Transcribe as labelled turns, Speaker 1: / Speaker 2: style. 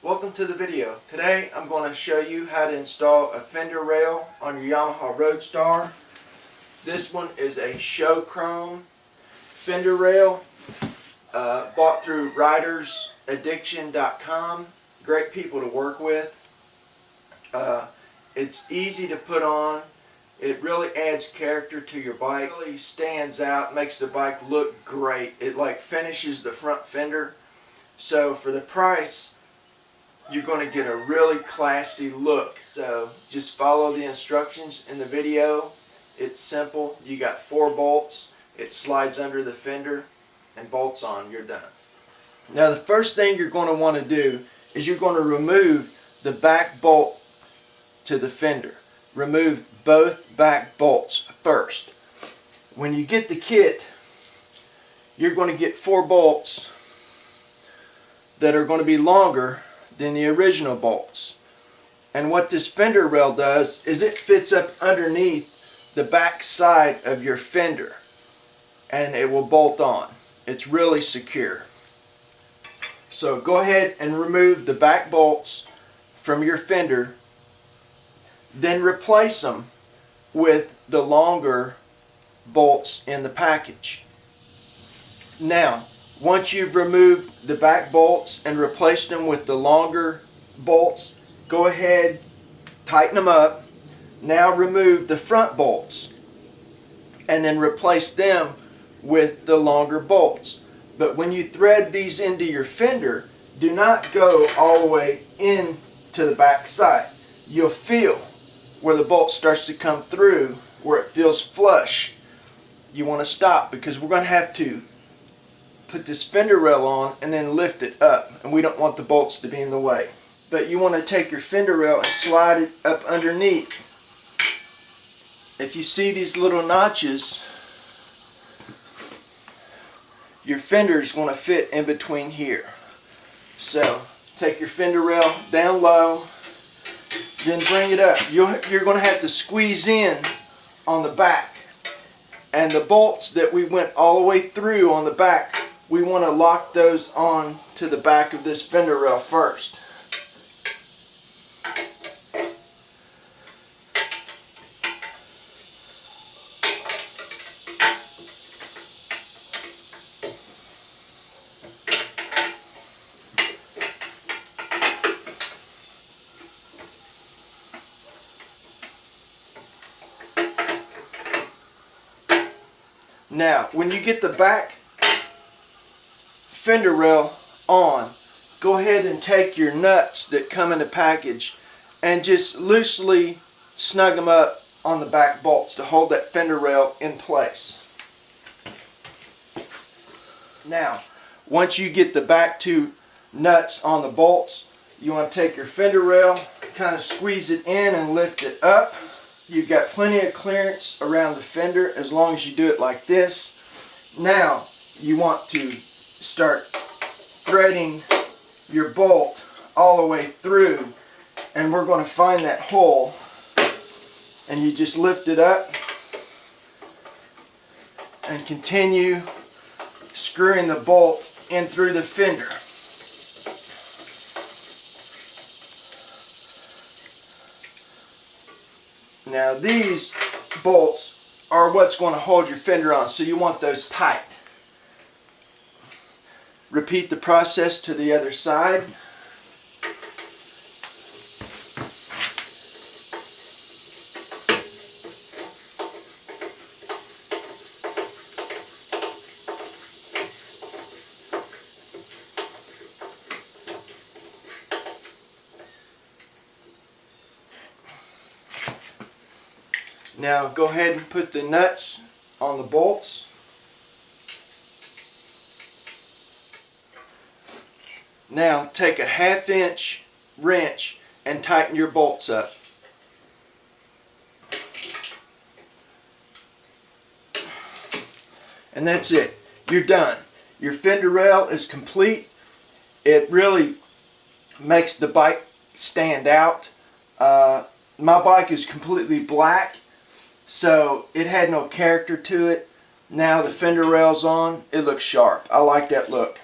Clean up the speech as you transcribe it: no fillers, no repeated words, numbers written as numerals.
Speaker 1: Welcome to the video. Today I'm going to show you how to install a fender rail on your Yamaha Road Star. This one is a Show Chrome Fender Rail, bought through ridersaddiction.com. Great people to work with. It's easy to put on. It really adds character to your bike. It really stands out, makes the bike look great. It like finishes the front fender. So for the price, you're going to get a really classy look. So just follow the instructions in the video. It's simple. You got 4 bolts. It slides under the fender and bolts on. You're done. Now the first thing you're going to want to do is you're going to remove the back bolt to the fender. Remove both back bolts first. When you get the kit, you're going to get 4 bolts that are going to be longer than the original bolts. And what this fender rail does is it fits up underneath the back side of your fender and it will bolt on. It's really secure. So go ahead and remove the back bolts from your fender, then replace them with the longer bolts in the package. Now once you've removed the back bolts and replaced them with the longer bolts, go ahead, tighten them up. Now remove the front bolts and then replace them with the longer bolts. But when you thread these into your fender, do not go all the way into the back side. You'll feel where the bolt starts to come through, where it feels flush. You want to stop because we're going to have to put this fender rail on and then lift it up, and we don't want the bolts to be in the way. But you want to take your fender rail and slide it up underneath. If you see these little notches, your fender is going to fit in between here. So take your fender rail down low, then bring it up. You're going to have to squeeze in on the back, and the bolts that we went all the way through on the back, we want to lock those on to the back of this fender rail first. Now, when you get the back fender rail on, go ahead and take your nuts that come in the package and just loosely snug them up on the back bolts to hold that fender rail in place. Now, once you get the back 2 nuts on the bolts, you want to take your fender rail, kind of squeeze it in and lift it up. You've got plenty of clearance around the fender as long as you do it like this. Now you want to start threading your bolt all the way through, and we're going to find that hole, and you just lift it up and continue screwing the bolt in through the fender. Now these bolts are what's going to hold your fender on, so you want those tight. Repeat the process to the other side. Now go ahead and put the nuts on the bolts. Now take a 1/2 inch wrench and tighten your bolts up. And that's it. You're done. Your fender rail is complete. It really makes the bike stand out. My bike is completely black, so it had no character to it. Now the fender rail's on, it looks sharp. I like that look.